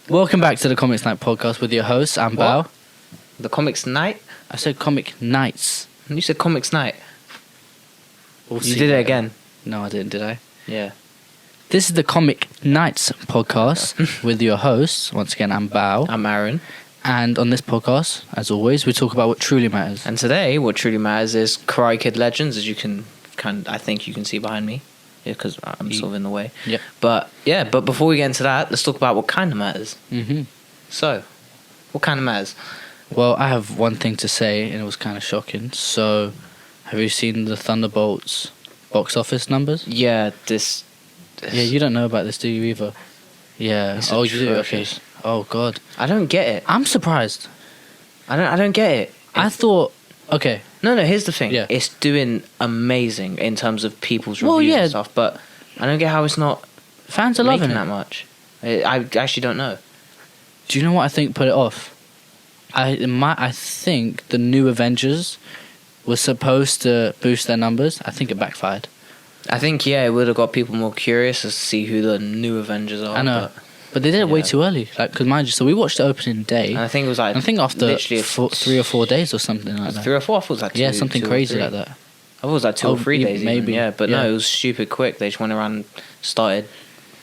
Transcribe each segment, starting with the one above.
Welcome back to the Comics Night podcast with your host, I'm Bao. The Comics Night? I said Comic Nights. You said Comics Night. We'll You see did it later. again. No, I didn't, did I? Yeah. This is the Comic Nights podcast with your host. Once again, I'm Bao. I'm Aaron. And on this podcast, as always, we talk about what truly matters. And today, what truly matters is Karate Kid Legends, as you can I think you can see behind me. Yeah, because I'm sort of in the way. Yep. But before we get into that, let's talk about what kind of matters. Mm-hmm. So, what kind of matters? Well, I have one thing to say, and it was kind of shocking. So, have you seen the Thunderbolts box office numbers? Yeah, Yeah, you don't know about this, do you, either? Yeah. It's Oh, you do? Okay. atrocious. Oh, God. I don't get it. I'm surprised. I don't get it. I thought... Okay. No, here's the thing. Yeah. It's doing amazing in terms of people's Well, reviews yeah. and stuff, but I don't get how it's not Fans are loving making it. that much. I actually don't know. Do you know what I think put it off? I think the new Avengers was supposed to boost their numbers. I think it backfired. I think, it would have got people more curious to see who the new Avengers are. I know. But they did it way yeah. too early. Like, because mind you, so we watched the opening day. And I think it was like... I think after literally 3 or 4 days or something like that. 3 or 4? I thought it was like 2. Yeah, something 2 or crazy 3. like that. I thought it was like 2 or 3 days maybe. even. Yeah, but Yeah. no, it was stupid quick. They just went around and started...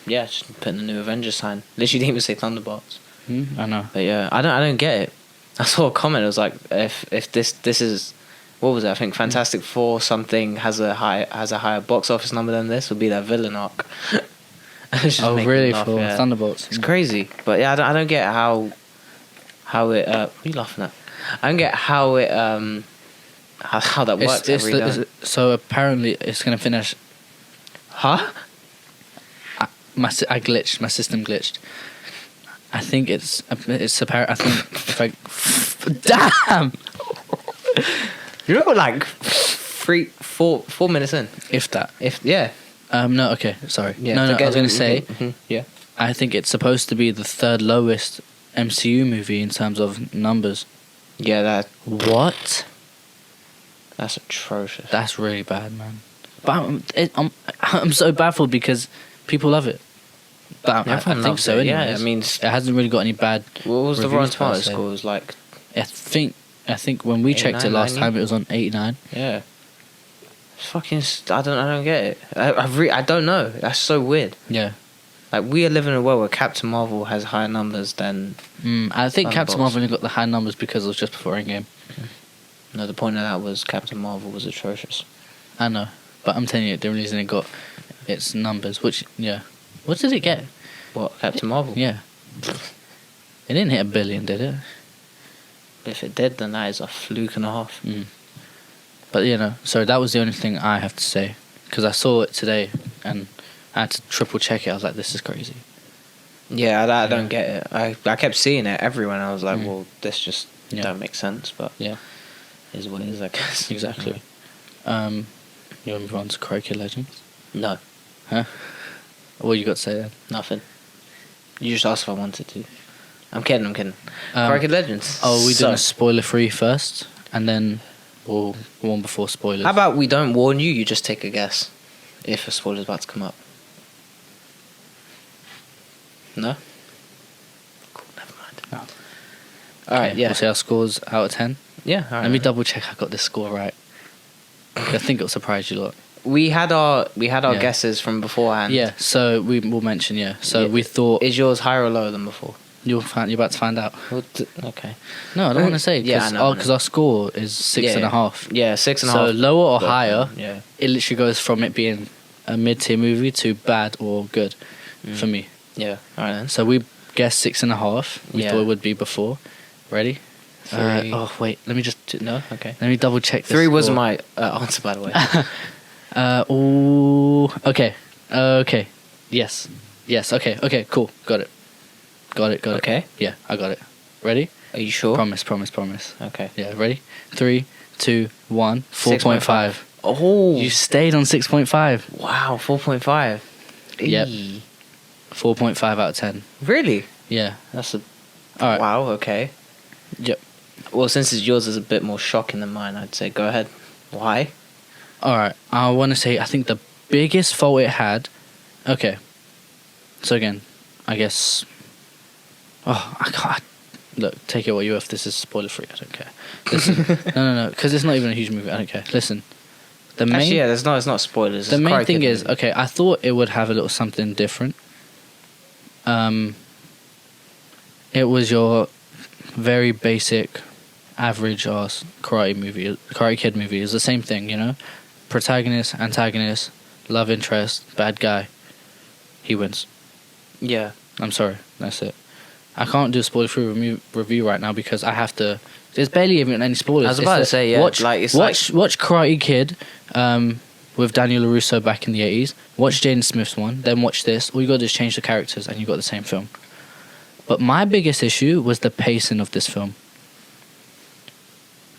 Yeah, just putting the new Avengers sign. Literally didn't even say Thunderbolts. I know. But yeah, I don't get it. I saw a comment. It was like, if this is... What was it? I think Fantastic Four something has a higher box office number than this would be that villain arc. It's just Oh, making me really? laugh, For yeah. Thunderbolts? It's crazy, but yeah, I don't get how it. What are you laughing at? I don't get how it how that works every day. So apparently it's going to finish... Huh? I glitched. My system glitched. I think it's apparent. I think if I... Damn! You're like 4 minutes in. If that. No, okay, sorry. yeah. No, I was going to say, yeah. I think it's supposed to be the third lowest MCU movie in terms of numbers. Yeah, What? that's atrocious. That's really bad, man. But I'm so baffled because people love it. But I Everyone think loves so it, yeah, anyways. I mean, it hasn't really got any bad... What was the reviews Rotten per Tomatoes se. score? It was like, I think when we checked it 89, last 90? time, it was on 89. yeah. It's fucking. I don't get it. I don't know. That's so weird. Yeah. Like, we are living in a world where Captain Marvel has higher numbers than... I think Captain Thunderbolts. Marvel only got the high numbers because it was just before Endgame. No, the point of that was Captain Marvel was atrocious. I know. But I'm telling you, the reason it got its numbers, which, yeah. What did it get? What, Captain Marvel? Yeah. It didn't hit $1 billion, did it? If it did, then that is a fluke and a half. But, so that was the only thing I have to say. Because I saw it today, and I had to triple check it. I was like, this is crazy. Yeah, I don't get it. I kept seeing it everywhere, and I was like, Mm. well, this just don't make sense, but Yeah. is what it is, I guess. Exactly. You want to move on to Karate Kid Legends? No, Huh? What you got to say then? nothing. You just asked if I wanted to. I'm kidding. Um, Karate Kid Legends. Oh, we doing a So, spoiler-free first, and then we'll go on before spoilers. how about we don't warn you, you just take a guess if a spoiler's about to come up? No? Cool, never mind. No. Alright, Okay, yeah. We'll see our scores out of 10. Yeah, alright. Let me double check I got this score right. I think it'll surprise you a lot. We had our Yeah. guesses from beforehand. Yeah, so we will mention, So Yeah. we thought... Is yours higher or lower than before? You're about to find out. Okay. No, I don't want to say, Yeah, I because know. our score is 6.5. Yeah, 6.5. So lower or But, higher, Yeah. it literally goes from it being a mid-tier movie to bad or good for me. Yeah. Alright then. So we guessed 6.5. We Yeah. thought it would be before. Ready? 3. Oh wait, let me just No? Okay. let me double check. 3 wasn't my answer, by the way. Okay. Okay. Yes. Okay. Cool. Got it. Okay. Yeah, I got it. Ready? Are you sure? Promise. Okay. Yeah. Ready? 3, 2, 1. 4.5. Oh. You stayed on 6.5. Wow, 4.5. Yep. Eee. 4.5 out of 10. Really? Yeah. That's a... All right. Wow, okay. Yep. Well, since yours is a bit more shocking than mine, I'd say go ahead. Why? All right. I want to say I think the biggest fault it had. Okay. So again, I guess Oh, I can't. Look, take it what you will. If this is spoiler free, I don't care. Listen, no, because it's not even a huge movie. I don't care. Listen, the main Actually, yeah, it's not spoilers. the it's main Karate thing Kid is, movie. okay, I thought it would have a little something different. It was your very basic, average ass Karate Kid movie. It's the same thing, you know, protagonist, antagonist, love interest, bad guy. He wins. Yeah. I'm sorry, that's it. I can't do a spoiler-free review right now because I have to. There's barely even any spoilers. I was about to say, yeah. Watch Watch Karate Kid, with Daniel LaRusso back in the 80s. Watch Jaden Smith's one. Then watch this. All you got to do is change the characters, and you got the same film. But my biggest issue was the pacing of this film.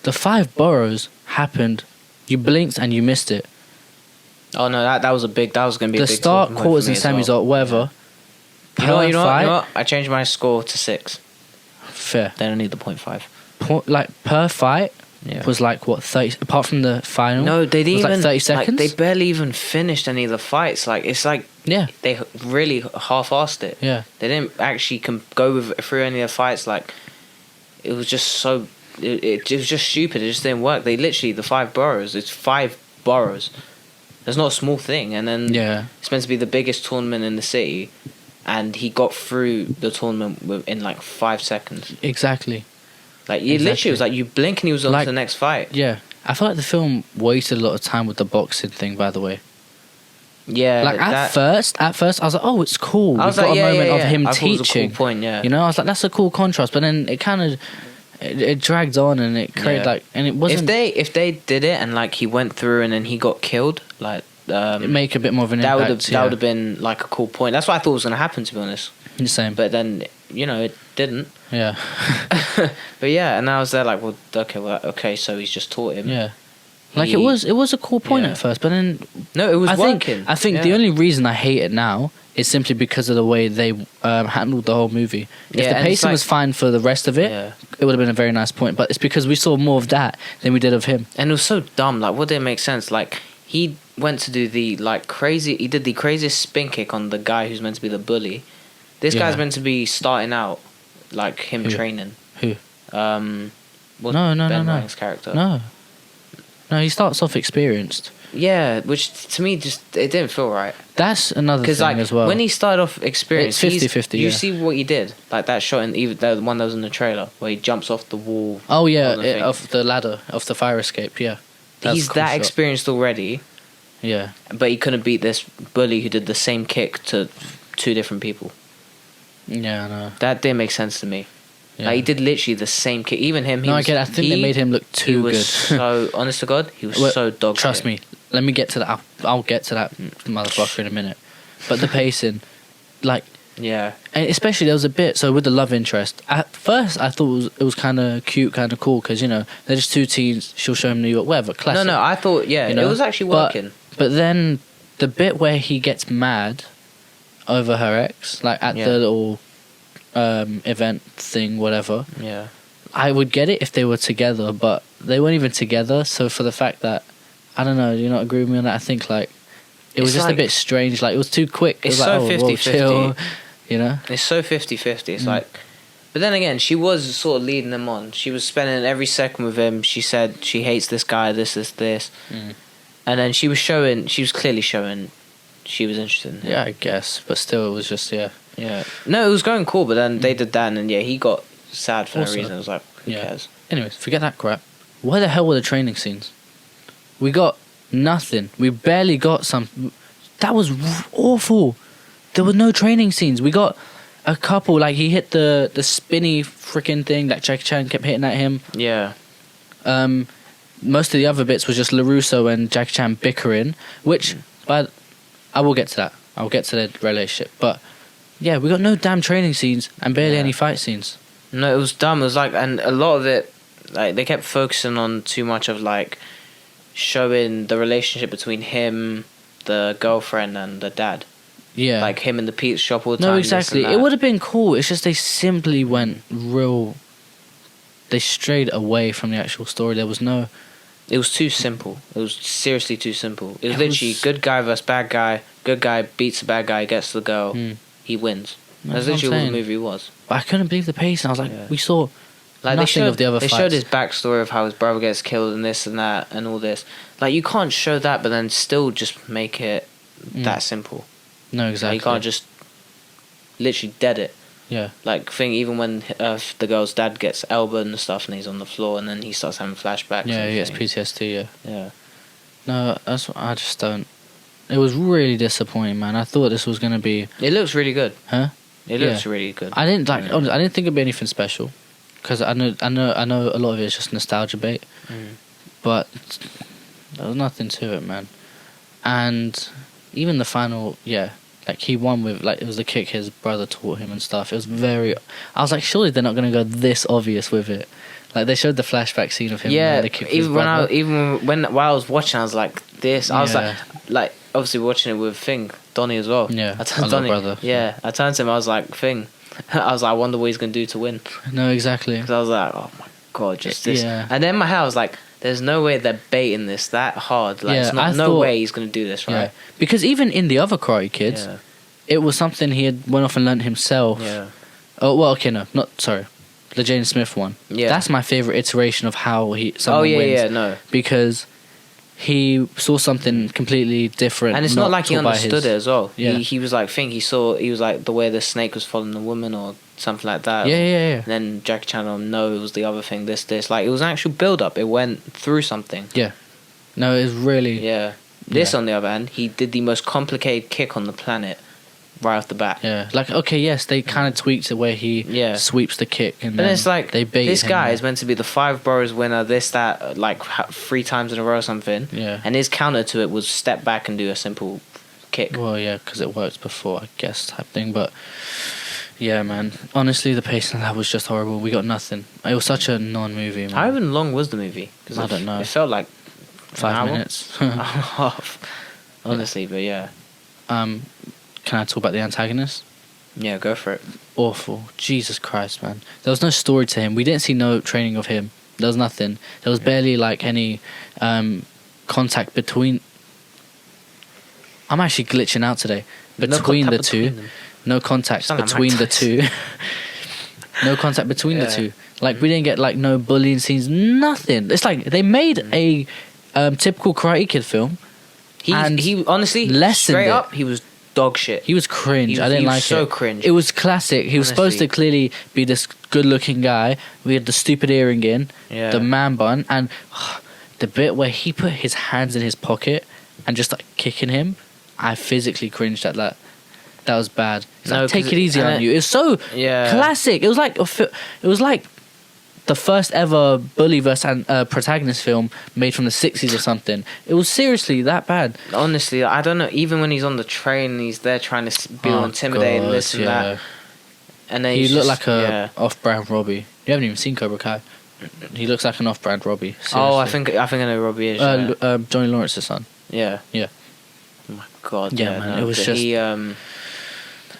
The 5 boroughs happened. You blinked and you missed it. Oh no, that was going to be The a big start, talking point quarters, for and me as semis, well. or whatever. You know Per what? I changed my score to 6. Fair. They don't need the 0.5. Like per fight Yeah. was like what 30. Apart from the final. No, they it didn't was even. like 30 seconds. Like, they barely even finished any of the fights. Like it's like Yeah. they really half-assed it. Yeah. They didn't actually go through any of the fights. Like it was just so. It was just stupid. It just didn't work. They literally the 5 boroughs. It's 5 boroughs. It's not a small thing. And then Yeah. it's meant to be the biggest tournament in the city, and he got through the tournament in like 5 seconds. Exactly. Like you Exactly. literally was like you blink and he was on Like- to the next fight. Yeah. I feel like the film wasted a lot of time with the boxing thing. By the way, Yeah, like at first, I was like, oh, it's cool. I was We've got like, a moment of yeah. him I thought it was a teaching. cool point, yeah. You know, I was like, that's a cool contrast. But then it kind of it dragged on and it created Yeah. like, and it wasn't. If they did it and like he went through and then he got killed, like it make a bit more of an that would impact. have been like a cool point. That's what I thought was gonna happen, to be honest. The same. But then it didn't. Yeah. But yeah, and I was there like, well, okay, so he's just taught him. Yeah. Like He- it was a cool point Yeah. at first, but then No, it was I working. think the Yeah. only reason I hate it now is simply because of the way they handled the whole movie. If Yeah, the and it's pacing like- was fine for the rest of it, Yeah. it would have been a very nice point. But it's because we saw more of that than we did of him. And it was so dumb. Like, what didn't make sense? Like, he went to do the he did the craziest spin kick on the guy who's meant to be the bully. This guy's Yeah. meant to be starting out, like him Who? training. Who? What's No, Ben no. Wang's character? No, he starts off experienced. Yeah, which to me just it didn't feel right. That's another thing Because like as well. when he started off experienced, It's 50-50, You yeah. see what he did, like that shot in even the one that was in the trailer where he jumps off the wall. oh yeah, on the thing. of the ladder of the fire escape. Yeah, That's He's a cool that shot. experienced already, Yeah, but he couldn't beat this bully who did the same kick to 2 different people. yeah, no. That didn't make sense to me. Yeah. Like, he did literally the same kick. Even him. He No, I was, get it. I think they made him look He too was good. so honest to God, he was Well, so dog. Trust shit. me. Let me get to that. I'll get to that motherfucker in a minute. But the pacing, like, Yeah. and especially there was a bit. So with the love interest, at first I thought it was kind of cute, kind of cool because they're just 2 teens. She'll show him New York, whatever. Classic. No, I thought you know? it was actually working. But then the bit where he gets mad over her ex, like at Yeah. the little event thing, whatever. Yeah. I would get it if they were together, but they weren't even together. So for the fact that, I don't know, do you not agree with me on that? I think like it was It's just like- a bit strange. Like it was too quick. It It's was like, so oh, whoa, 50-50. chill, you know? It's so 50-50. It's Mm. like, but then again, she was sort of leading him on. She was spending every second with him. She said she hates this guy, this, Mm. and then she was clearly showing she was interested in him. Yeah, I guess, but still, it was just Yeah. No, it was going cool, but then they did that, and then he got sad for Also- no reason. I was like, who yeah. cares? Anyways, forget that crap. Why the hell were the training scenes? We got nothing. We barely got some. That was awful. There were no training scenes. We got a couple. Like he hit the spinny freaking thing that Jackie Chan kept hitting at him. Yeah. Most of the other bits was just LaRusso and Jackie Chan bickering, which, but I will get to that. I'll get to their relationship. But yeah, we got no damn training scenes and barely Yeah. any fight scenes. No, it was dumb. It was like, and a lot of it, like they kept focusing on too much of like showing the relationship between him, the girlfriend, and the dad. Yeah, Like him in the pizza shop all the time. no, this and exactly. that. It would have been cool. It's just they simply went real. They strayed away from the actual story. There was no. It was too simple. It was seriously too simple. It was It literally was- good guy versus bad guy. Good guy beats the bad guy, gets the girl, Mm. he wins. That's what I'm literally what saying. the movie was. But I couldn't believe the pacing. I was like, Yeah. we saw Like nothing of the other they fights. showed his backstory of how his brother gets killed and this and that and all this. Like you can't show that, but then still just make it that simple. No, Like, exactly. you can't just literally dead it. Yeah. Like thing, even when the girl's dad gets elbowed and stuff, and he's on the floor, and then he starts having flashbacks. Yeah, and he gets things. PTSD, yeah. Yeah. No, that's what I just don't. It was really disappointing, man. I thought this was going to be. It looks really good. Huh? It Yeah. looks really good. I didn't like. Yeah. Honestly, I didn't think it'd be anything special, because I know a lot of it is just nostalgia bait, but there was nothing to it, man. And even the final, yeah, like he won with like it was the kick his brother taught him and stuff. It was very. I was like, surely they're not gonna go this obvious with it. Like they showed the flashback scene of him. Yeah, the kick his even when brother. while I was watching, I was like this. I was Yeah. like obviously watching it with Donnie as well. Yeah, I turned I love Donnie. brother. Yeah, I turned to him. I was like I was like, I wonder what he's gonna do to win. No, exactly. Because I was like, oh my god, just this. Yeah. And then in my head, I was like, there's no way they're baiting this that hard. Like, Yeah, it's not, I no thought- way he's gonna do this, Yeah, right? because even in the other Karate Kids, Yeah. it was something he had went off and learned himself. Yeah. Oh well, okay, no, not sorry, the Jaden Smith one. Yeah. That's my favorite iteration of how someone Oh yeah, wins. yeah, no. Because he saw something completely different, And it's not like he taught by understood his- it as well. Yeah. He was like, he was like the way the snake was following the woman or something like that. Yeah, yeah, yeah. And then Jackie Chan, no, it was the other thing. This. Like it was an actual build up. It went through something. No, it was really. Yeah. This, Yeah. on the other hand, he did the most complicated kick on the planet right off the bat. Yeah, like okay, yes, they kind of tweaked it where he Yeah. sweeps the kick, and But then it's like they bait this him guy there. is meant to be the 5 Boroughs winner, this, that, like 3 times in a row or something. Yeah. And his counter to it was step back and do a simple kick. Well, yeah, because it worked before, I guess, type thing. But yeah, man, honestly, the pacing of that was just horrible. We got nothing. It was such a non-movie, man. How even long was the movie? 'Cause I don't know. It felt like 5 hour? minutes. an hour and a half. Honestly, but yeah. Can I talk about the antagonist? Yeah, go for it. Awful. Jesus Christ, man. There was no story to him. We didn't see no training of him. There was nothing. There was barely like any contact between. I'm actually glitching out today. Between the two. them. No contact Sound like between Mike the two. No contact between the Yeah. two. Like we didn't get like no bullying scenes. Nothing. It's like they made a typical Karate Kid film. And He honestly, lessened straight it. up, he was dog shit. He was cringe. He was- I didn't he was like so it. cringe. It was classic. He was supposed to Honestly. clearly be this good-looking guy. We had the stupid earring in, Yeah. the man bun, and the bit where he put his hands in his pocket and just like kicking him. I physically cringed at that. That was bad. It's No, like, take 'cause it easy and on it- you. It's so Yeah. classic. It was like the first ever bully versus protagonist film made from the 60s or something. It was seriously that bad. Honestly, I don't know. Even when he's on the train and he's there trying to be Oh, intimidating, God, this and yeah. that, and then He he's looked just- like a yeah. off-brand Robbie. You haven't even seen Cobra Kai. He looks like an off-brand Robbie. Oh, I seriously. think I know Robbie is. Yeah. Johnny Lawrence's son. Yeah. Yeah. Oh my God. Yeah, Yeah, man, no, it was but just- he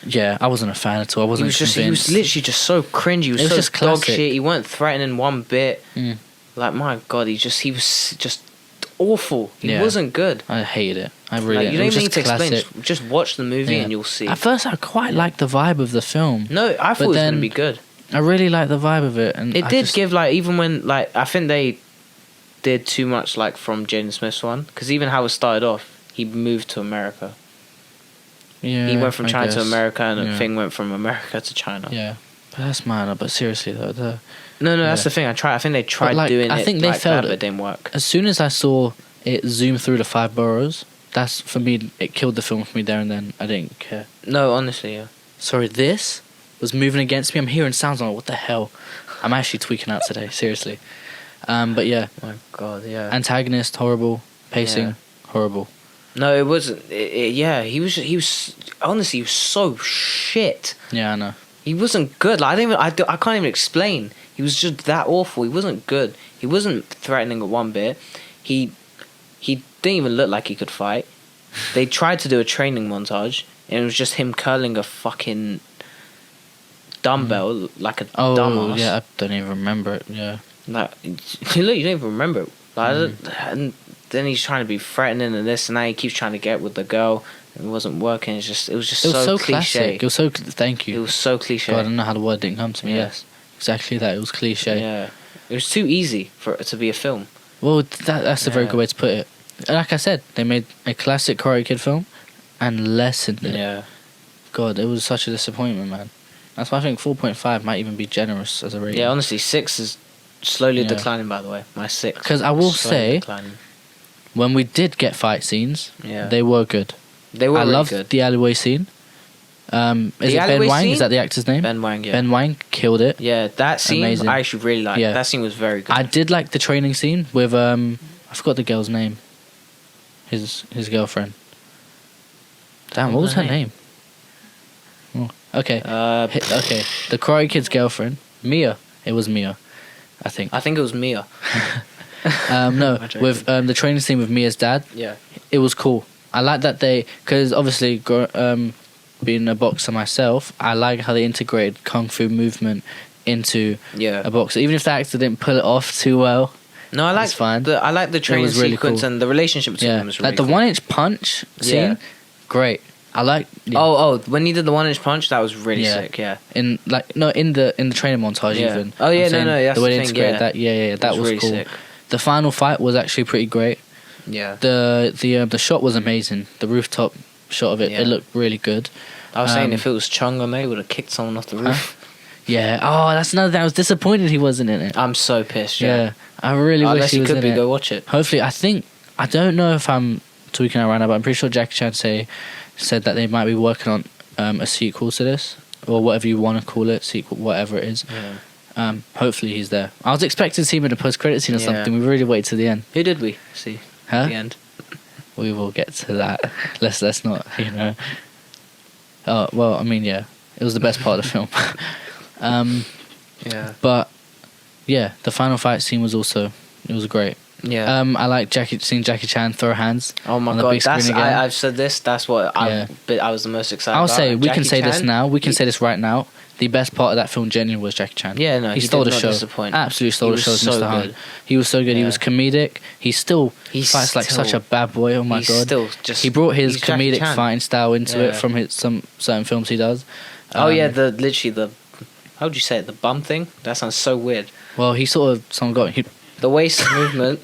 Yeah, I wasn't a fan at all. I he wasn't was just he convinced. was literally just so cringy. He was, It was so just dog classic. shit. He weren't threatening one bit. Mm. Like my God, he was just awful. He Yeah. wasn't good. I hated it. I really. Like, you it don't was even need just to explain. classic. Just watch the movie Yeah. and you'll see. At first, I quite liked the vibe of the film. No, I thought But it was then- gonna be good. I really liked the vibe of it, and It I did just- give like even when like I think they did too much like from Jaden Smith's one because even how it started off, he moved to America. Yeah, He went from I China to guess. America, and Yeah. the thing went from America to China. Yeah, but that's minor. But seriously though, No, that's Yeah. the thing. I think they tried like, doing I it think they like failed that, it. but it didn't work. as soon as I saw it zoom through the 5 boroughs, that's for me. It killed the film for me there and then. I didn't care. No, honestly, yeah. Sorry, this was moving against me. I'm hearing sounds. I'm like, what the hell? I'm actually tweaking out today. Seriously. But yeah, My God, yeah. antagonist horrible, pacing Yeah. horrible. No, it wasn't. Yeah, he was honestly he was so shit. Yeah, I know. He wasn't good. Like, I can't even explain. He was just that awful. He wasn't good. He wasn't threatening at one bit. He didn't even look like he could fight. They tried to do a training montage, and it was just him curling a fucking dumbbell like a Oh dumbass. yeah, I don't even remember it. Yeah. Like, you don't even remember it. Like, and then he's trying to be threatening and this and that. He keeps trying to get with the girl. It wasn't working. It was just It was so cliche. classic. It was so. Thank It you. was so cliche. God, I don't know how the word didn't come to me. Yeah. Yes, exactly that. It was cliche. Yeah, it was too easy for it to be a film. Well, that's a very Yeah. good way to put it. Like I said, they made a classic Karate Kid film and lessened it. Yeah, God, it was such a disappointment, man. That's why I think 4.5 might even be generous as a rating. yeah. Honestly, 6 is slowly Yeah. declining. By the way, my 6. 'Cause I will slowly say- declining. When we did get fight scenes, Yeah, they were good. they were I really loved good. the alleyway scene. Is The it Ben alleyway Wang? scene? Is that the actor's name? Ben Wang. Yeah, Ben Wang killed it. yeah. That scene Amazing. I actually really liked. Yeah. That scene was very good. I did like the training scene with I forgot the girl's name. His girlfriend. Damn, what was her name? Oh, okay. Okay. The Karate Kid's girlfriend, Mia. It was Mia, I think. I think it was Mia. No, I'm joking. with the training scene with Mia's dad, Yeah, it was cool. I like that because obviously, being a boxer myself, I like how they integrated kung fu movement into yeah. a boxer. Even if the actor didn't pull it off too well, No, I like It's fine. I like the training was really sequence cool. and the relationship between yeah, them was really like the cool. 1-inch punch scene, Yeah. great. I like. Yeah. Oh, when he did the 1-inch punch, that was really Yeah. sick. Yeah, in the training montage Yeah. even. Oh, yeah, I'm saying that's the way the they thing, integrated yeah. that. Yeah, that it was really cool. sick. The final fight was actually pretty great. Yeah, The shot was amazing. The rooftop shot of it, Yeah. it looked really good. I was saying Um, if it was Chung or May, would have kicked someone off the roof. Yeah. Oh, that's another thing. I was disappointed he wasn't in it. I'm so pissed. Yeah, I really wish Unless he you was could in be, it. go watch it. Hopefully, I don't know if I'm tweaking around now, but I'm pretty sure Jackie Chan said that they might be working on a sequel to this, or whatever you want to call it, sequel, whatever it is. Yeah. Hopefully he's there. I was expecting to see him in a post-credit scene or Yeah. something. We really waited to the end. Who did we see Huh? at the end? We will get to that. Let's not, Oh well, I mean, yeah, it was the best part of the film. Yeah, But yeah, the final fight scene was great. yeah. I like seeing Jackie Chan throw hands. Oh my on the god, big screen that's again. I've said this. That's what Yeah. I was the most excited. I'll about. say we can Jackie say this Chan, now. We can he- say this right now. The best part of that film genuinely was Jackie Chan. Yeah, no, he he stole did the not show. disappoint. Absolutely stole He the show, was as so Mr. Han. good. He was so good. He Yeah. was comedic. He fights like such a bad boy. Oh my he's god! still just. He brought his he's Jackie comedic Chan. fighting style into it Yeah. from some certain films he does. Oh yeah, Um, the how would you say it? The bum thing? That sounds so weird. Well, he sort of The waist movement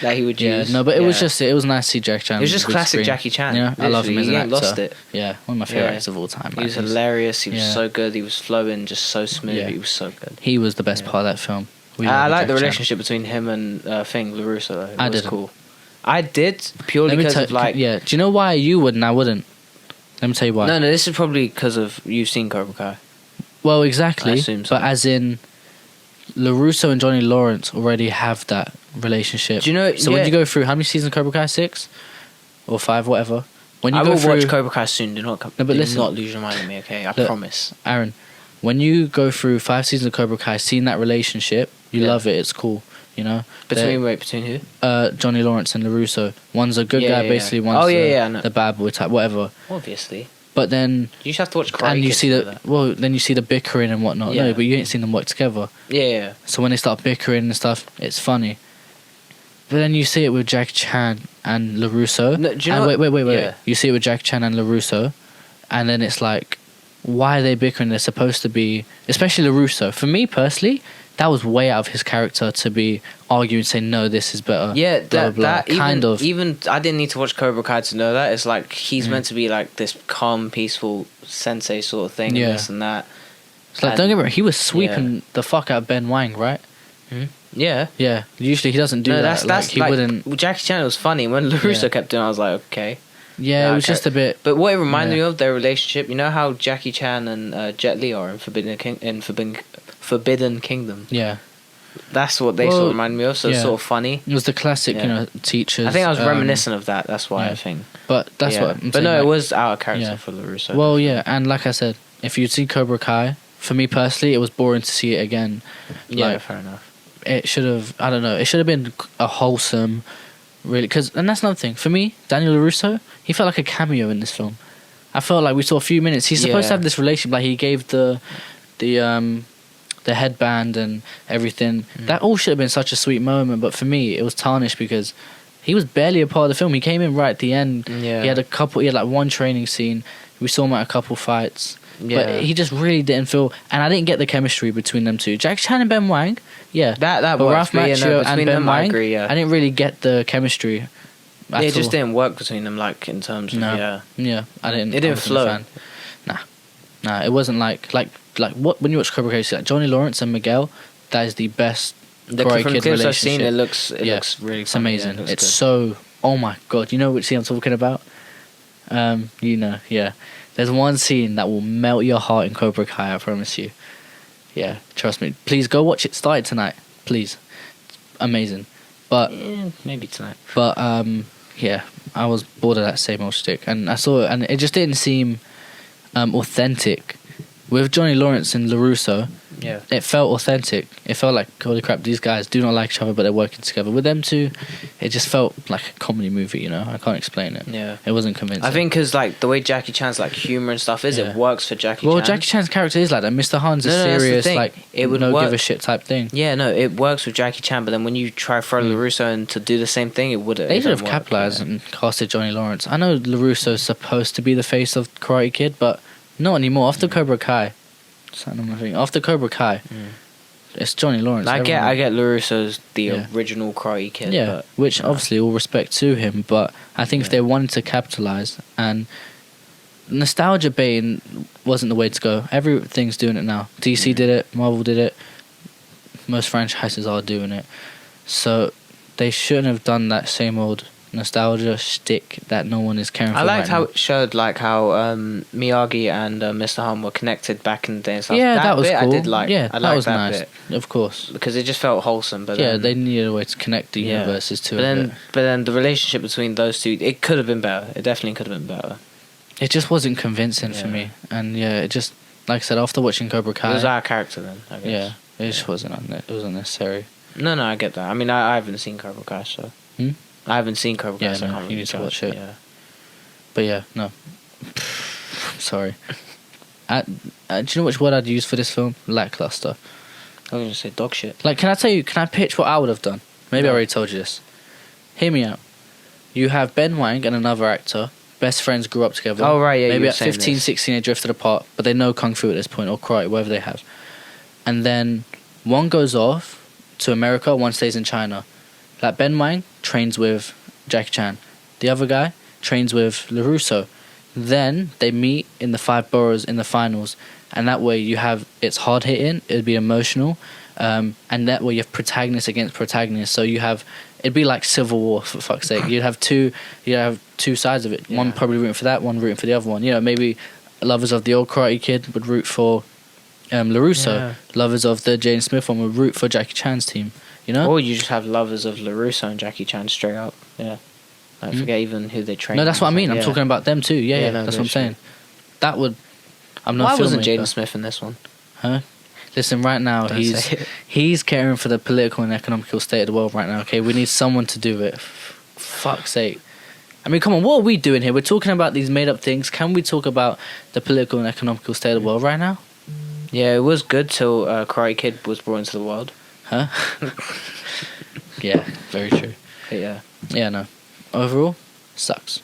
that he would yeah, use. no, but it was Yeah. just it was nice to see Jackie Chan. It was just on the big classic screen. Jackie Chan. Yeah, I love him Literally, as an he actor. ain't lost it. Yeah, one of my favorite Yeah. actors of all time. He man. was He's- hilarious. He was yeah. so good. He was flowing, just so smooth. Yeah. He was so good. He was the best Yeah. part of that film. We I love like the Jackie Chan. relationship between him and LaRusso. Though. It I was didn't. cool. I did purely Let me because tell of like. yeah. Do you know why you would and I wouldn't? Let me tell you why. No, this is probably because of you've seen Cobra Kai. Well, I exactly. assume so. But as in, LaRusso and Johnny Lawrence already have that relationship. Do you know? So when you go through how many seasons of Cobra Kai? 6 or 5, whatever. When you I go will through, watch Cobra Kai soon. Do not come. No, but do listen. not lose your mind on me, okay? I Look, promise. Aaron, when you go through 5 seasons of Cobra Kai, seeing that relationship, you Yeah. love it. It's cool. You know. Between who? Johnny Lawrence and LaRusso. One's a good Yeah, guy, yeah, basically. yeah. One's Oh, yeah, I know. the bad boy type, whatever. Obviously, But then, you just have to watch Karate and you Kid see to know the that. then you see the bickering and whatnot. Yeah. No, but you ain't seen them work together. Yeah. So when they start bickering and stuff, it's funny. But then you see it with Jackie Chan and LaRusso. No, do you and know wait. Yeah. You see it with Jackie Chan and LaRusso, and then it's like, why are they bickering? They're supposed to be, especially LaRusso. For me personally, that was way out of his character to be arguing, saying no, this is better. Yeah, blah, that, blah, blah. that even, kind of. even I didn't need to watch Cobra Kai to know that. It's like he's meant to be like this calm, peaceful sensei sort of thing, Yeah. and this and that. It's like, and- don't get me wrong, he was sweeping the fuck out of Ben Wang, right? Yeah. Yeah. Usually he doesn't do No, that. that's he like wouldn't. with Jackie Chan. It was funny when LaRusso Yeah. kept doing. I was like, okay. Yeah, Yeah, it was okay. just a bit. But what it reminded Yeah. me of their relationship, you know how Jackie Chan and Jet Li are in Forbidden Kingdom. Yeah. That's what they Well, sort of reminded me of. So it's yeah. sort of funny. It was the classic, Yeah. teachers. I think I was reminiscent of that. That's why yeah. I think. But that's Yeah. what I'm But saying, no, like, it was out of character yeah. for LaRusso. Well, yeah, and like I said, if you'd see Cobra Kai, for me personally, it was boring to see it again. yeah, like, fair enough. It should have, I don't know, it should have been a wholesome, really, and that's another thing. For me, Daniel LaRusso, he felt like a cameo in this film. I felt like we saw a few minutes. He's supposed to Yeah. have this relationship, like he gave the headband and everything. That all should have been such a sweet moment, but for me, it was tarnished because He was barely a part of the film. He came in right at the end. Yeah. He had like one training scene. We saw him at a couple fights. Yeah. But he just really didn't feel, and I didn't get the chemistry between them two. Jackie Chan and Ben Wang, yeah. That But works. Ralph But yeah, Macchio no, and between Ben them, I Wang, agree. Yeah. I didn't really get the chemistry at It just all. didn't work between them, like in terms of No. yeah. Yeah, I didn't. It didn't I wasn't a flow. fan. Nah, it wasn't like what when you watch Cobra Kai, you see, like Johnny Lawrence and Miguel. That is the best The Karate from Kid clips I've seen, relationship. it Yeah. looks really. It's funny, amazing. Yeah, it looks It's good. so. Oh my god! You know which scene I'm talking about? You know, yeah. There's one scene that will melt your heart in Cobra Kai. I promise you. Yeah, trust me. Please go watch it. Start it tonight, please. It's amazing. But Yeah, maybe tonight. yeah, I was bored of that same old shtick, and I saw it, and it just didn't seem authentic. With Johnny Lawrence and LaRusso, Yeah. it felt authentic. It felt like, holy crap, these guys do not like each other, but they're working together. With them two, it just felt like a comedy movie, you know? I can't explain it. Yeah. It wasn't convincing. I think because like the way Jackie Chan's like humor and stuff is, Yeah. it works for Jackie well, Chan. Jackie Chan's character is like that. Mr. Han's a No, that's the serious, thing. like, It would no work. give a shit type thing. Yeah, no, it works with Jackie Chan, but then when you try throw LaRusso in to do the same thing, it would. They should have capitalized and casted Johnny Lawrence. I know LaRusso's supposed to be the face of Karate Kid, but not anymore. After Cobra Kai. After Cobra Kai, it's Johnny Lawrence. I Everyone- get LaRusso's the Yeah. original Karate Kid. Yeah, but, which obviously all respect to him, but I think if Yeah. they wanted to capitalize and nostalgia baiting wasn't the way to go. Everything's doing it now. DC did it, Marvel did it. Most franchises are doing it. So they shouldn't have done that same old nostalgia shtick that no one is caring for. I liked right how now. it showed like how Miyagi and Mr. Han were connected back in the day and stuff. Yeah, that was bit cool. I did like. Yeah, I that liked was that nice. bit Of course. because it just felt wholesome. But Yeah, then, they needed a way to connect the Yeah. universes to But it. then the relationship between those two, it could have been better. It definitely could have been better. It just wasn't convincing for Yeah. me. And yeah, it just, like I said, after watching Cobra Kai, It was our character then. I guess. yeah, it just wasn't it wasn't necessary. No, I get that. I mean, I haven't seen Cobra Kai, so. Hmm? I haven't seen Cobra Kai, Yeah, so I no, can't you really need to judge. watch it. Yeah. But yeah, no. Sorry. Do you know which word I'd use for this film? Lackluster. I was gonna say dog shit. Like, can I pitch what I would have done? Maybe I No. already told you this. Hear me out. You have Ben Wang and another actor. Best friends grew up together. Oh, right, yeah, you Maybe were at saying 15, this. 16 they drifted apart, but they know Kung Fu at this point, or karate, whatever they have. And then one goes off to America, one stays in China. Like Ben Wang trains with Jackie Chan. The other guy trains with LaRusso. Then they meet in the 5 boroughs in the finals, and that way you have it's hard hitting, it'd be emotional, and that way you have protagonist against protagonist. So you have it'd be like Civil War for fuck's sake. You'd have two sides of it. One Yeah. probably rooting for that, one rooting for the other one. You know, maybe lovers of the old Karate Kid would root for LaRusso. Yeah. Lovers of the Jaden Smith one would root for Jackie Chan's team. You know? Or you just have lovers of LaRusso and Jackie Chan straight up. Yeah. I Hmm? forget even who they train. No, that's what I mean. I'm Yeah. talking about them too. Yeah, Yeah, yeah, no, that's what I'm that's saying. That would. I'm not. Why wasn't filmmaker. Jaden Smith in this one? Huh? Listen, right now Don't he's say it. he's caring for the political and economical state of the world right now. Okay, we need someone to do it. Fuck's sake. I mean, come on, what are we doing here? We're talking about these made up things. Can we talk about the political and economical state of the world right now? Yeah, it was good till Karate Kid was brought into the world. Huh? Yeah, very true. But yeah. Yeah, no. Overall, sucks.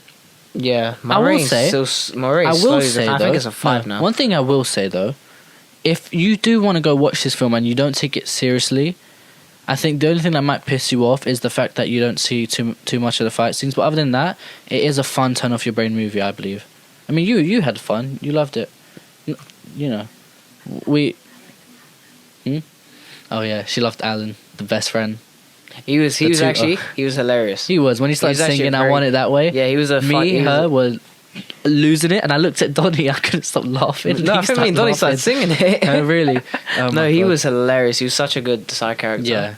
Yeah, my I will rating's say- still, my rating's I will slowly- say I though, think it's a 5 no, now. One thing I will say though, if you do want to go watch this film and you don't take it seriously, I think the only thing that might piss you off is the fact that you don't see too much of the fight scenes. But other than that, it is a fun turn off your brain movie, I believe. I mean, you had fun, you loved it. You know, we. Oh yeah, she loved Alan, the best friend. He was The two- actually he was hilarious. He was when he started He's actually singing. I very- Want It That Way. Yeah, he was a Me, fun, he was her were losing it, and I looked at Donnie. I couldn't stop laughing. No, I He think me and Donnie started laughing. singing it. Oh really? Oh, No, my he God. was hilarious. He was such a good side character. Yeah,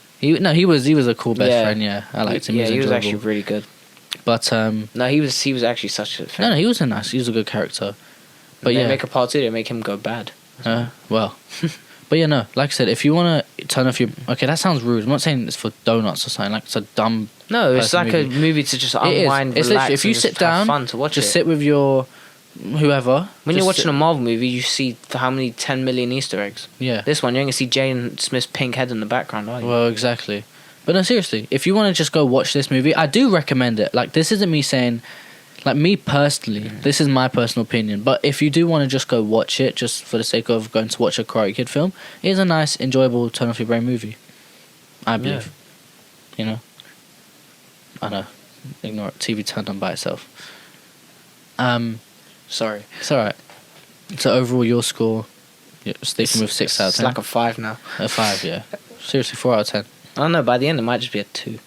he was a cool best Yeah. friend. Yeah, I liked him. Yeah, he was enjoyable. actually really good. But No, he was actually such a fan. no, he was a good character. But They yeah, make a part 2, they make him go bad. well, but yeah, no. Like I said, if you want to turn off your that sounds rude. I'm not saying it's for donuts or something. Like it's a dumb. No, it's person like a movie to just It is. unwind, It's relax, literally if you and sit just have down, fun to watch just it. sit with your whoever. When you're just watching sit- a Marvel movie, you see how many 10 million Easter eggs. yeah. This one, you're going to see Jane Smith's pink head in the background, aren't you? Well, exactly. But no, seriously, if you want to just go watch this movie, I do recommend it. Like, this isn't me saying, like, me personally, this is my personal opinion. But if you do want to just go watch it, just for the sake of going to watch a Karate Kid film, it is a nice, enjoyable, turn off your brain movie. I believe. You know? I know. Ignore it. TV turned on by itself. Sorry. It's alright. So overall, your score, you're sticking with 6 out of 10? It's like a 5 now. A 5, yeah. Seriously, 4 out of 10. I don't know. By the end, it might just be a 2.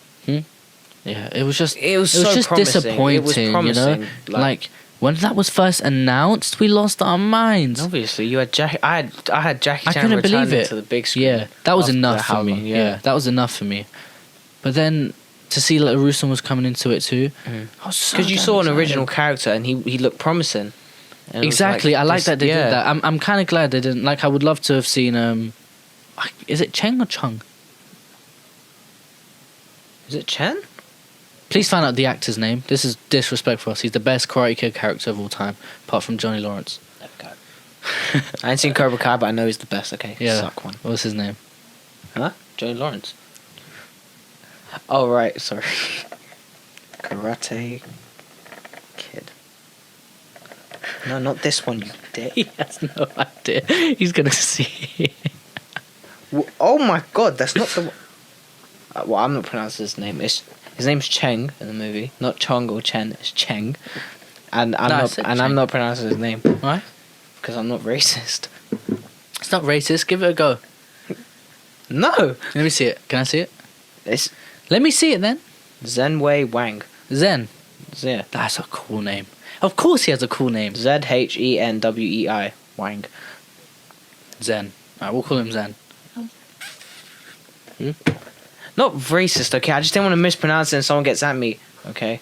Yeah, it was just so just promising. disappointing, It was promising, you know. Like when that was first announced, we lost our minds. Obviously, you had I had Jackie I Chan couldn't believe returning it. to the big screen. Yeah, that was after enough how for me. long, Yeah. That was enough for me. But then to see like Russo was coming into it too, Because you saw an original character and he looked promising. And it was Exactly, I like this- that they yeah. did that. I'm kind of glad they didn't. Like, I would love to have seen. Is it Cheng or Chung? Is it Chen? Please find out the actor's name. This is disrespect for us. He's the best Karate Kid character of all time, apart from Johnny Lawrence. I ain't seen Cobra Kai, but I know he's the best. Okay, Yeah. suck one. What's his name? Huh? Johnny Lawrence. Oh right, sorry. Karate Kid. No, not this one, you dick. He has no idea. He's gonna see. Oh my god, that's not the one. Well, I'm not pronouncing his name. His name's Cheng in the movie, not Chong or Chen. It's Cheng, and No, I said I'm Cheng. not pronouncing his name Why? because I'm not racist. It's not racist. Give it a go. No, Let me see it. Can I see it? it's Let me see it then. Zhenwei Wang. Zen. Yeah, That's a cool name. Of course he has a cool name. Zhenwei Wang. Zen. Alright, we'll call him Zen. Not racist, okay? I just didn't want to mispronounce it and someone gets at me, okay?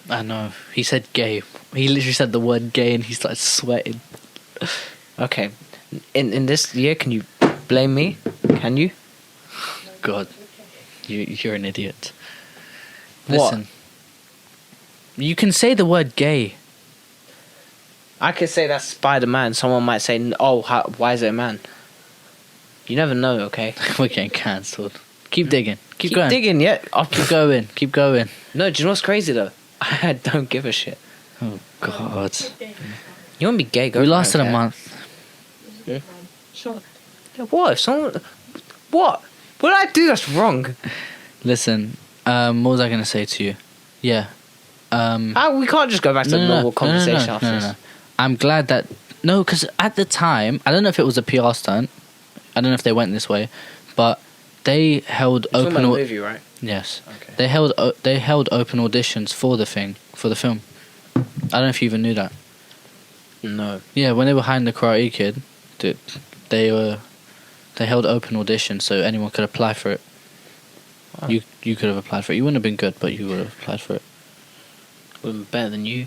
I know. He said gay. He literally said the word gay and he started sweating. Okay. In this year, can you blame me? Can you? God. You're an idiot. What? Listen. You can say the word gay. I could say that's Spider-Man. Someone might say, oh, why is it a man? You never know, okay? We're getting cancelled. Keep digging. Keep going. digging, yeah. Keep going. Keep going. No, do you know what's crazy, though? I don't give a shit. Oh, God. You want to be gay, go We for it, lasted a okay? month. Yeah, what? If someone... What? What did I do that's wrong? Listen, what was I going to say to you? Yeah. We can't just go back to the normal conversation after this. I'm glad that... No, because at the time, I don't know if it was a PR stunt. I don't know if they went this way. But they held You're talking open... about the movie, right? Yes. Okay. They held open auditions for the film. I don't know if you even knew that. No. Yeah, when they were hiring the Karate Kid, they held open auditions so anyone could apply for it. Wow. You could have applied for it. You wouldn't have been good, but you would have applied for it. Would be better than you.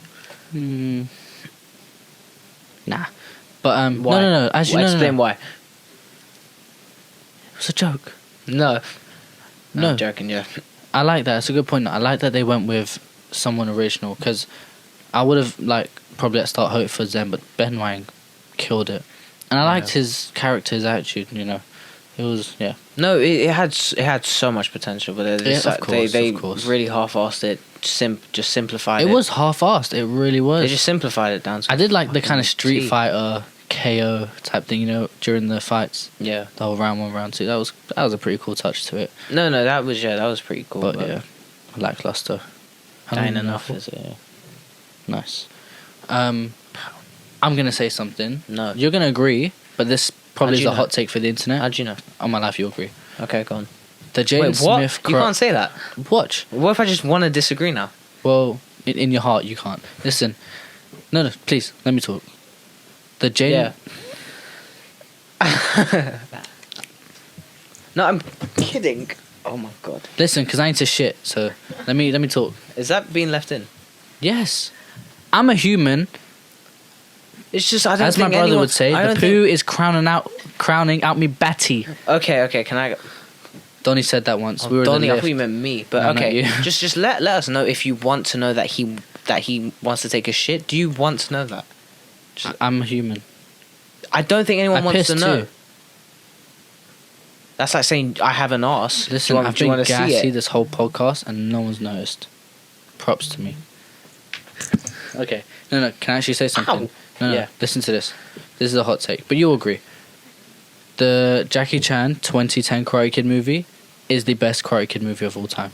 Nah. But Why? no. Actually, no. Explain why. It was a joke. No. No. I'm joking, yeah. I like that. It's a good point. I like that they went with someone original because I would have probably at start hoped for Zen, but Ben Wang killed it, and I liked his character, his attitude. You know, it was No, it had so much potential, but they Yeah, of course, they of course. really half-assed it. Just simplified it. It was half-assed. It really was. They just simplified it down. To I did like the fucking kind of Street T. Fighter KO type thing. You know, during the fights, Yeah. the whole round 1, round 2. That was a pretty cool touch to it. No, that was pretty cool. But yeah, lackluster. that ain't don't know. enough, is it? Yeah. Nice. I'm gonna say something. No. You're gonna agree, but this probably How'd is you a know? hot take for the internet. How'd you know? On my life, you'll agree. Okay, go on. The Jaden Wait, what? Smith. You can't say that. Watch. What if I just want to disagree now? Well, in your heart, you can't. Listen. No, please, let me talk. The Jaden. Yeah. No, I'm kidding. Oh my god. Listen, because I need to shit. So let me talk. Is that being left in? Yes, I'm a human. It's just I don't As my think brother anyone, would say, I the don't poo is crowning out me batty. Okay, can I? Donnie said that once. We were Donnie, in I the thought you lift. meant me, but No, not okay. you. just let us know if you want to know that he wants to take a shit. Do you want to know that? I'm a human. I don't think anyone I wants pissed to know. too. That's like saying I have an arse. Listen, I've do you been want to see gassy it? this whole podcast and no one's noticed. Props to me. Okay. No, can I actually say something? Ow. No, Yeah. listen to this. This is a hot take, but you'll agree. The Jackie Chan 2010 Karate Kid movie is the best Karate Kid movie of all time.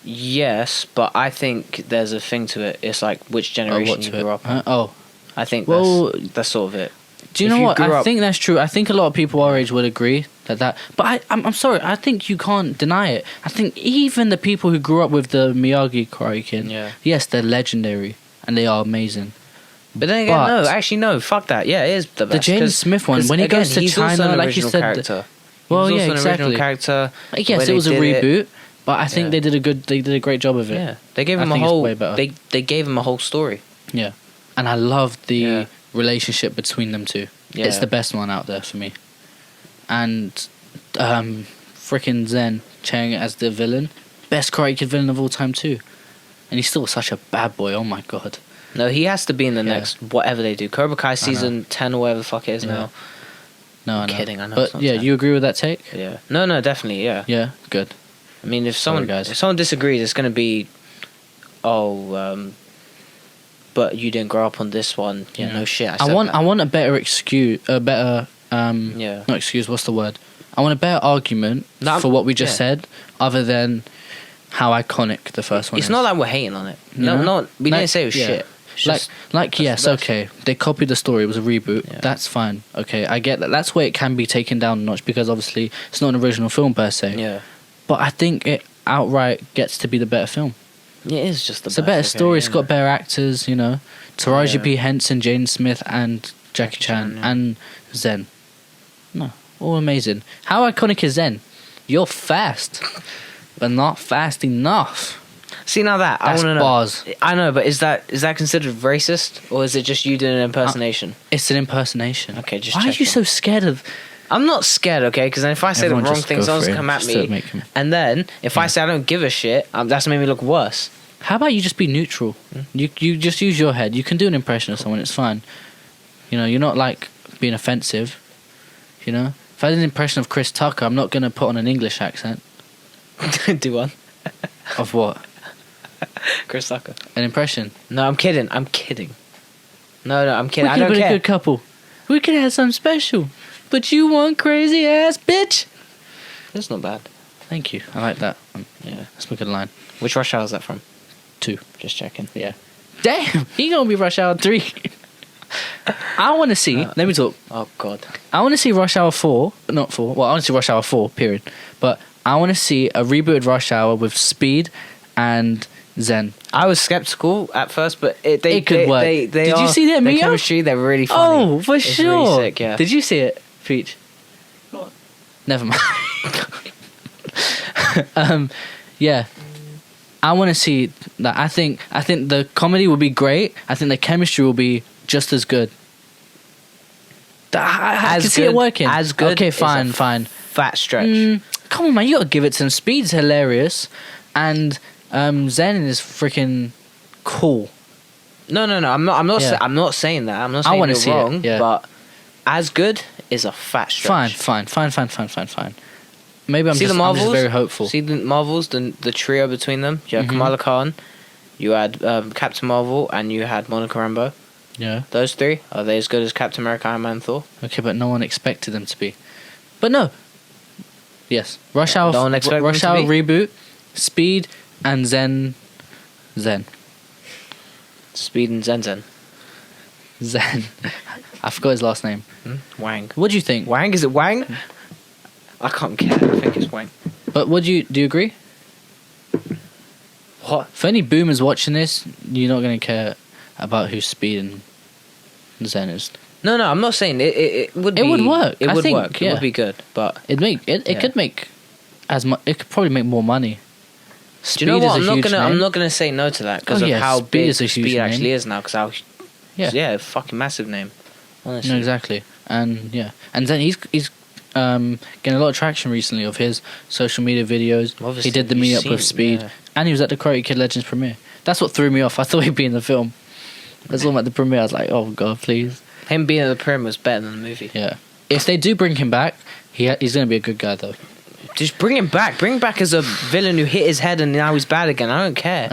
Yes, but I think there's a thing to it. It's like which generation what you to grew it? up in. Oh. I think Well, that's sort of it. Do you If know you what? grew I up- think that's true. I think a lot of people our age would agree that. But I'm sorry. I think you can't deny it. I think even the people who grew up with the Miyagi Karate Kid, Yeah. yes, they're legendary and they are amazing. But then again, But- no, actually no, fuck that. Yeah, it is the best. The Jaden 'cause- Smith one, 'cause when he again, goes to he's also China, an like you original said. character. Well, he was yeah, also an original exactly. character. Yes, where it they was a did it. reboot, but I think Yeah. they did a great job of it. Yeah, they gave I him a think it's whole. way better. They gave him a whole story. Yeah, and I love the Yeah. relationship between them two. Yeah. It's the best one out there for me. And freaking Zen Chang as the villain, best Karate Kid villain of all time too. And he's still such a bad boy. Oh my god. No, he has to be in the Yeah. next whatever they do. Cobra Kai season 10 or whatever the fuck it is Yeah. now. No, I know. Kidding, I know it's But not yeah, 10. you agree with that take? Yeah. No, definitely. Yeah. Yeah, good. I mean, if someone guys. disagrees, it's gonna be, but you didn't grow up on this one. Yeah, Yeah. no shit. I said want that. a better excuse, a better Yeah. not excuse. What's the word? I want a better argument No, I'm- for what we just yeah. said, other than how iconic the first one It's is. not like we're hating on it. You No, know? we Like, didn't say it was yeah. shit. It's like, just- like that's yes, the best. okay. They copied the story. It was a reboot. Yeah. That's fine. Okay, I get that. That's where it can be taken down a notch because obviously it's not an original film per se. yeah. But I think it outright gets to be the better film. It is just the It's a best, better okay, story. It's yeah. got better actors. You know, Taraji Yeah. P Henson, Jaden Smith, and Jackie Chan, Chan, yeah. and Zen. No, all amazing. How iconic is Zen? You're fast, but not fast enough. See now that I That's want to know. bars. I know, but is that considered racist or is it just you doing an impersonation? It's an impersonation. Okay, just Why are you checking. so scared of? I'm not scared, okay? Because then if I say Everyone the wrong just thing, go someone's for it, come at just to me, make him- and then if I say I don't give a shit, that's made me look worse. How about you just be neutral? Hmm? You just use your head. You can do an impression of someone. It's fine. You know, you're not like being offensive. You know, if I did an impression of Chris Tucker, I'm not gonna put on an English accent. Do one, Of what? Chris Tucker. An impression. No, I'm kidding. I'm kidding. No, I'm We kidding. I could have don't been a care. good couple. We could have something special. But you want crazy ass bitch. That's not bad. Thank you. I like that. Yeah. That's a good line. Which Rush Hour is that from? 2. Just checking. Yeah. Damn, he gonna be Rush Hour 3. I want to see. Let me talk. Oh God. I want to see Rush Hour 4. Not 4. Well, I want to see Rush Hour 4. Period. But I want to see a rebooted Rush Hour with Speed and Zen. I was skeptical at first, but it could work. Did you see that, their Mio? chemistry? They're really funny. Oh, for It's sure. really sick, yeah. Did you see it, Peach? Never mind. Yeah. I want to see that. I think the comedy will be great. I think the chemistry will be just as good. I As can see it good- working. as good Okay, is a fine, fine. Fat stretch. Come on, man. You gotta give it some. Speed's hilarious, and Zen is freaking cool. No. I'm not. Yeah. I'm not saying that. I'm not I saying wanna you're see it, wrong. yeah. But as good is a fat stretch. Fine. Maybe I'm See just, the Marvels? I'm just very hopeful. See the Marvels, the trio between them. You had Mhm. Kamala Khan, you had Captain Marvel, and you had Monica Rambeau. Yeah. Those three, are they as good as Captain America, Iron Man, Thor? Okay, but no one expected them to be. But no. Yes. Rush Hour. No one expected Rush them Hour to be? reboot. Speed and Zen. Speed and Zen. I forgot his last name. Wang. What do you think? Wang? Is it Wang? I can't care. I think it's Wang. But do you agree? What? For any boomers watching this, you're not gonna care about who Speed and Zen is. No, I'm not saying it would It be. would work. It I would think, work. It yeah. would be good. But It Yeah. could make as much. It could probably make more money. do you know Speed what? is a huge I'm name. not gonna say no to that because Oh, of yeah, how Speed big is a huge Speed name. actually is now. Because how Yeah. yeah, fucking massive name. Honestly. No, exactly. And then he's getting a lot of traction recently of his social media videos. Obviously, He did the you've meetup with seen- Speed, yeah. and he was at the Karate Kid Legends premiere. That's what threw me off. I thought he'd be in the film. I saw him at the premiere. I was like, oh god, please. Him being at the prim was better than the movie. Yeah. if they do bring him back, he's gonna be a good guy though. Just bring him back. Bring him back as a villain who hit his head and now he's bad again. I don't care.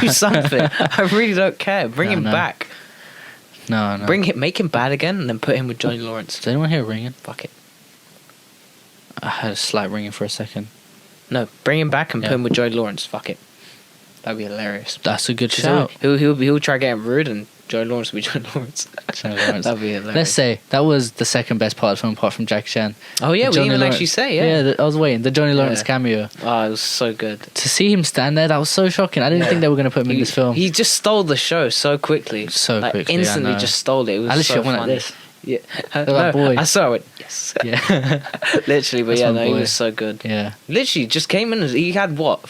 Do something. I really don't care. Bring him No. back. No. Make him bad again, and then put him with Johnny Lawrence. Does anyone hear ringing? Fuck it. I had a slight ringing for a second. No, bring him back and Yeah. put him with Johnny Lawrence. Fuck it. That'd be hilarious. That's a good 'Cause shout. He'll try getting rude, and Johnny Lawrence will be Johnny Lawrence. Johnny Lawrence. That'd be hilarious. Let's say that was the second best part of the film, apart from Jackie Chan. Oh yeah, The we Johnny even Lawrence- actually say yeah. I was waiting. The Johnny Lawrence Yeah. cameo. Oh, it was so good. To see him stand there, that was so shocking. I didn't think they were going to put him in this film. He just stole the show so quickly. So like, quickly, I instantly know. just stole it. It was I literally so went funny. like this. Yeah, like, boy. I saw it. Yes, Yeah. literally. But That's yeah, my no, he boy. was so good. Yeah. Literally, just came in. He had what?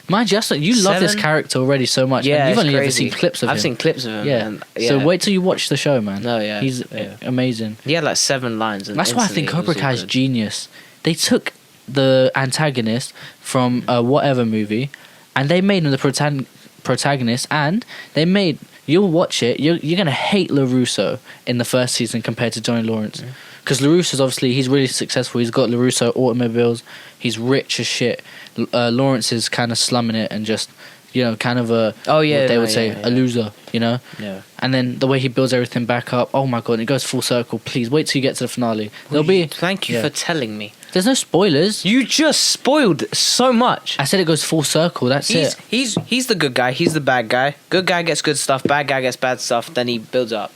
Mind you, you love this 7? character already so much. Yeah, and you've it's only ever crazy. seen clips of him. I've seen clips of him. Yeah. and, So wait till you watch the show, man. No, yeah, He's yeah. amazing. He had like 7 lines. And That's why I think instantly it Cobra was all Kai is good. genius. They took the antagonist from whatever movie, and they made him the protagonist. And they made you'll watch it. You're gonna hate LaRusso in the first season compared to Johnny Lawrence, because LaRusso's obviously he's really successful. He's got LaRusso automobiles. He's rich as shit. Lawrence is kind of slumming it and just kind of a Oh, yeah, what they no, would say yeah, yeah. a loser. Yeah. And then the way he builds everything back up. Oh my god! And it goes full circle. Please wait till you get to the finale. There'll be. Thank you yeah. for telling me. There's no spoilers. You just spoiled so much. I said it goes full circle. That's it. He's the good guy. He's the bad guy. Good guy gets good stuff. Bad guy gets bad stuff. Then he builds up.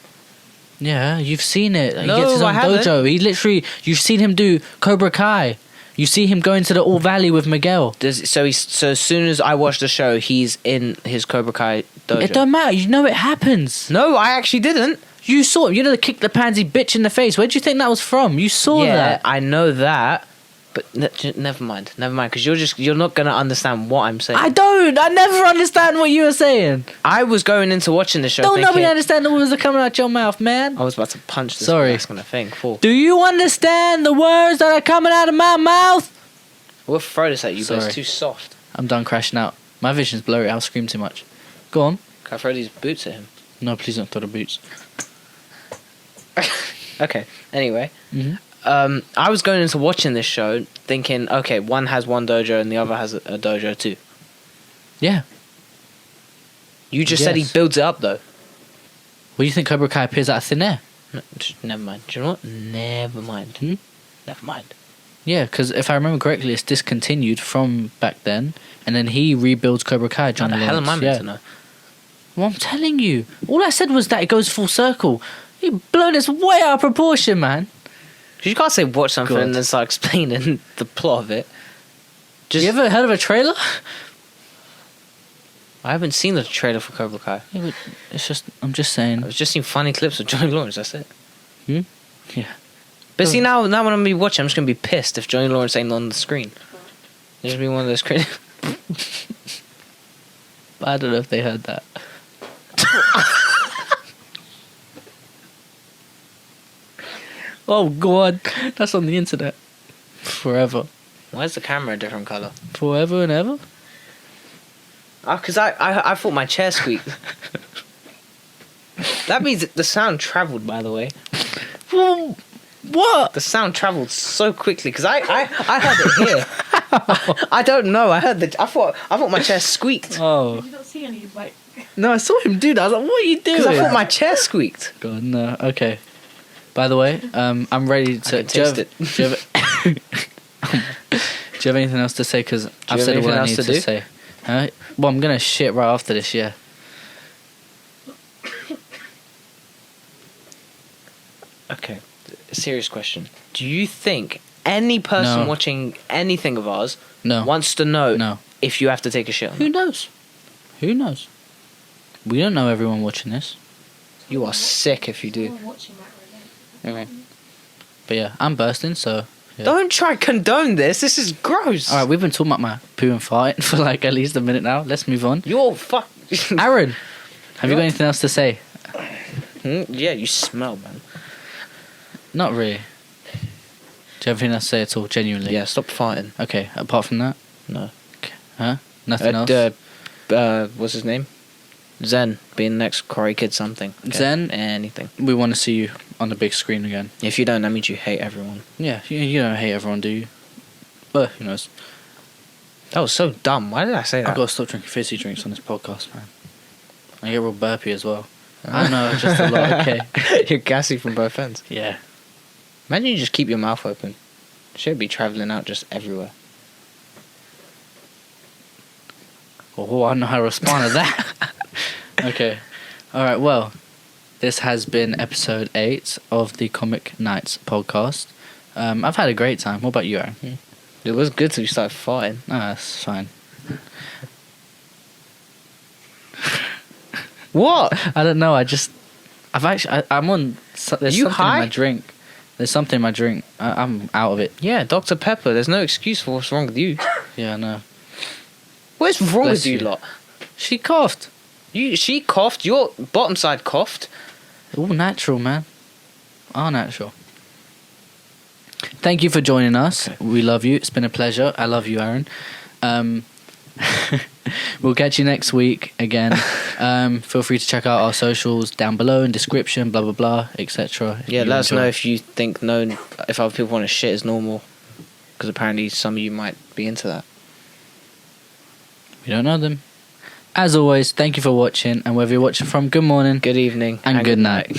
Yeah, you've seen it. He No, gets his I own haven't. dojo. You've seen him do Cobra Kai. You see him going to the All Valley with Miguel. So as soon as I watch the show, he's in his Cobra Kai dojo. It don't matter. You know it happens. No, I actually didn't. You saw him. The kick the pansy bitch in the face. Where do you think that was from? You saw Yeah, that. I know that. But never mind, because you're not gonna understand what I'm saying. I don't. I never understand what you were saying. I was going into watching the show. Don't thinking, nobody understand the words that are coming out your mouth, man. I was about to punch this. Sorry. That's gonna thing. Fool. Do you understand the words that are coming out of my mouth? We'll throw this at you, but Sorry. it's too soft. I'm done crashing out. My vision's blurry. I'll scream too much. Go on. Can I throw these boots at him? No, please don't throw the boots. Okay. Anyway, Mhm. I was going into watching this show thinking, okay, one has one dojo and the other has a dojo too. Yeah. You just said he Yes. builds it up though. What do you think Cobra Kai appears out of thin air? No, never mind. Do you know what? Never mind. Hmm? Never mind. Yeah, because if I remember correctly, it's discontinued from back then, and then he rebuilds Cobra Kai. How Johnny the hell am I Lawrence. meant to know? Well, I'm telling you. All I said was that it goes full circle. You've blown this way out of proportion, man. You can't say watch something God. and then start explaining the plot of it. You ever heard of a trailer? I haven't seen the trailer for Cobra Kai. Yeah, but it's just. I'm just saying. I've just seen funny clips of Johnny Lawrence. That's it. Hmm? Yeah. But see now when I'm gonna be watching, I'm just gonna be pissed if Johnny Lawrence ain't on the screen. There's gonna be one of those crazy. But I don't know if they heard that. Oh God, that's on the internet. Forever, Why is the camera a different color? forever and ever. Because I thought my chair squeaked. That means the sound traveled. By the way, Well, what? the sound traveled so quickly because I heard it here. I don't know. I thought my chair squeaked. Oh You don't see any like. no, I saw him do that. I was like, "What are you doing?" Because I thought my chair squeaked. God, no. Okay. By the way, I'm ready to. can taste it. Do you have anything else to say? Because I've have said what anything I else need to to do? say. Huh? Well, I'm gonna shit right after this. Yeah. Okay, serious question. Do you think any person No. watching anything of ours No. wants to know No. if you have to take a shit? Or Who not? knows? Who knows? We don't know everyone watching this. You are sick if you do. We're watching that right now. Okay. But yeah, I'm bursting. So. Yeah. Don't try to condone this. This is gross. All right, we've been talking about my poo and fart for like at least a minute now. Let's move on. You're fuck. Aaron, have you got anything else to say? Yeah, you smell, man. Not really. Do you have anything else to say at all? Genuinely. Yeah, stop fighting. Okay. Apart from that, No. huh? Nothing else. What's his name? Zen, being the next Corey Kid something. Okay. Zen? Anything. We want to see you on the big screen again. If you don't, that means you hate everyone. Yeah, you don't hate everyone, do you? But who knows? That was so dumb. Why did I say that? I've got to stop drinking fizzy drinks on this podcast, man. I get real burpy as well. I know, just a lot, okay? You're gassy from both ends. Yeah. Imagine you just keep your mouth open. Should be travelling out just everywhere. Oh, I don't know how to respond to that. Okay. Alright, well, this has been episode 8 of the Comic Nights podcast. I've had a great time. What about you, Aaron? It was good till you started farting. No, that's fine. What? I don't know. I'm on. There's You something in high? my drink. There's something in my drink. I'm out of it. Yeah, Dr. Pepper. There's no excuse for what's wrong with you. Yeah, I know. What's wrong Bless with you you. lot? She coughed. She coughed. Your bottom side coughed. All natural, man. All natural. Thank you for joining us. Okay. We love you. It's been a pleasure. I love you, Aaron. We'll catch you next week again. Feel free to check out our socials down below in description, blah blah blah, etc. Yeah, let us know if you think if other people want to shit is normal, because apparently some of you might be into that. We don't know them. As always, thank you for watching, and wherever you're watching from, good morning Good evening and good night.